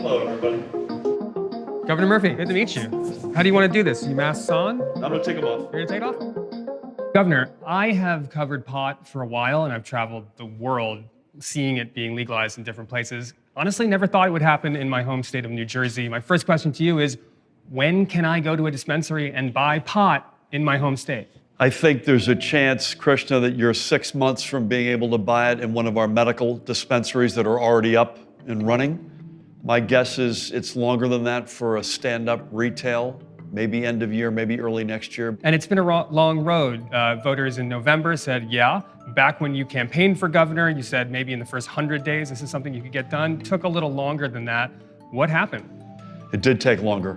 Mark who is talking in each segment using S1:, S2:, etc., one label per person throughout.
S1: Hello, everybody.
S2: Governor Murphy, good to meet you. How do you want to do this? You masks on?
S1: I'm gonna take them off.
S2: You're gonna take it off? Governor, I have covered pot for a while and I've traveled the world seeing it being legalized in different places. Honestly, never thought it would happen in my home state of New Jersey. My first question to you is, when can I go to a dispensary and buy pot in my home state?
S3: I think there's a chance, Krishna, that you're 6 months from being able to buy it in one of our medical dispensaries that are already up and running. My guess is it's longer than that for a stand-up retail, maybe end of year, maybe early next year.
S2: And it's been a long road. Voters in November said, yeah. Back when you campaigned for governor, you said maybe in the first 100 days, this is something you could get done. Took a little longer than that. What happened?
S3: It did take longer.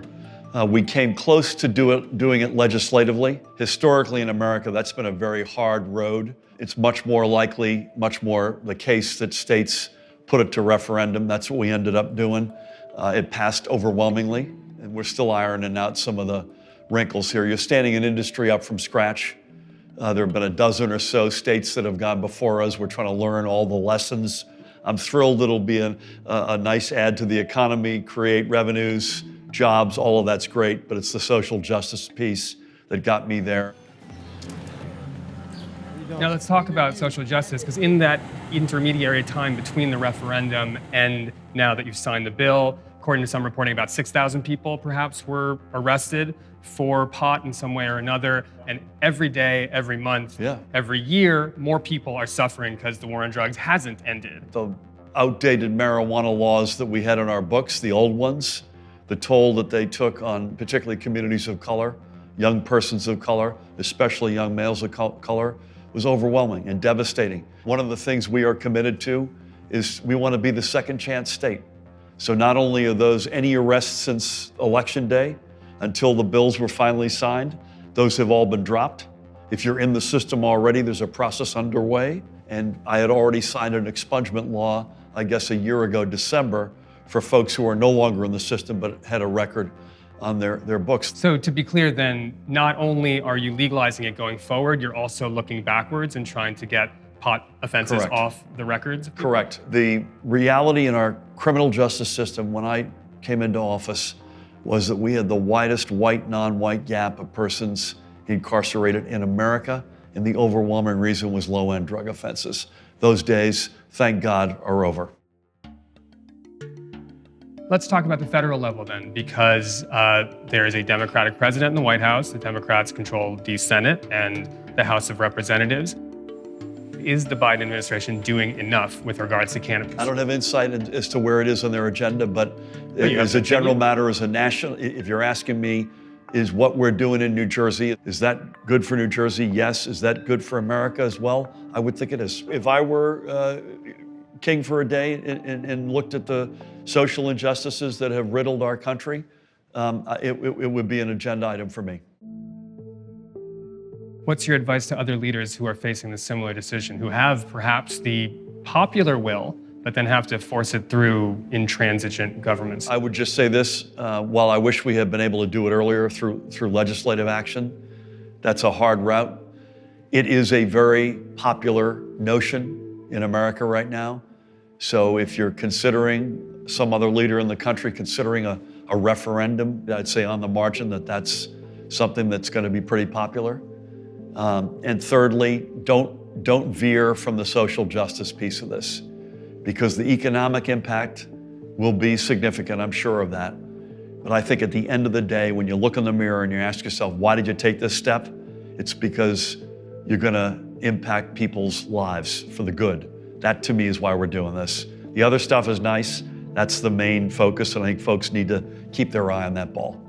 S3: We came close to doing it legislatively. Historically in America, that's been a very hard road. It's much more likely, much more the case that states put it to referendum. That's what we ended up doing. It passed overwhelmingly, and we're still ironing out some of the wrinkles here. You're standing an industry up from scratch. There have been a dozen or so states that have gone before us. We're trying to learn all the lessons. I'm thrilled it'll be a nice add to the economy, create revenues, jobs, all of that's great, but it's the social justice piece that got me there.
S2: Now let's talk about social justice, because in that intermediary time between the referendum and now that you've signed the bill, according to some reporting, about 6,000 people perhaps were arrested for pot in some way or another. And every day, every month, every year, more people are suffering because the war on drugs hasn't ended.
S3: The outdated marijuana laws that we had in our books, the old ones, the toll that they took on particularly communities of color, young persons of color, especially young males of color, was overwhelming and devastating. One of the things we are committed to is we want to be the second chance state. So not only are those any arrests since Election Day until the bills were finally signed, those have all been dropped. If you're in the system already, there's a process underway. And I had already signed an expungement law, I guess a year ago, December, for folks who are no longer in the system but had a record on their books.
S2: So to be clear then, not only are you legalizing it going forward, you're also looking backwards and trying to get pot offenses off the records?
S3: Correct. The reality in our criminal justice system when I came into office was that we had the widest white, non-white gap of persons incarcerated in America, and the overwhelming reason was low-end drug offenses. Those days, thank God, are over.
S2: Let's talk about the federal level then, because there is a Democratic president in the White House. The Democrats control the Senate and the House of Representatives. Is the Biden administration doing enough with regards to cannabis?
S3: I don't have insight as to where it is on their agenda, but as a general matter, as a national, if you're asking me, is what we're doing in New Jersey, is that good for New Jersey? Yes. Is that good for America as well? I would think it is. If I were king for a day and looked at the social injustices that have riddled our country, it would be an agenda item for me.
S2: What's your advice to other leaders who are facing a similar decision, who have perhaps the popular will, but then have to force it through intransigent governments?
S3: I would just say this, while I wish we had been able to do it earlier through legislative action, that's a hard route. It is a very popular notion in America right now. So if you're considering, some other leader in the country considering a referendum, I'd say on the margin that's something that's going to be pretty popular. And thirdly, don't veer from the social justice piece of this, because the economic impact will be significant, I'm sure of that. But I think at the end of the day, when you look in the mirror and you ask yourself, why did you take this step? It's because you're going to impact people's lives for the good. That to me is why we're doing this. The other stuff is nice. That's the main focus, and I think folks need to keep their eye on that ball.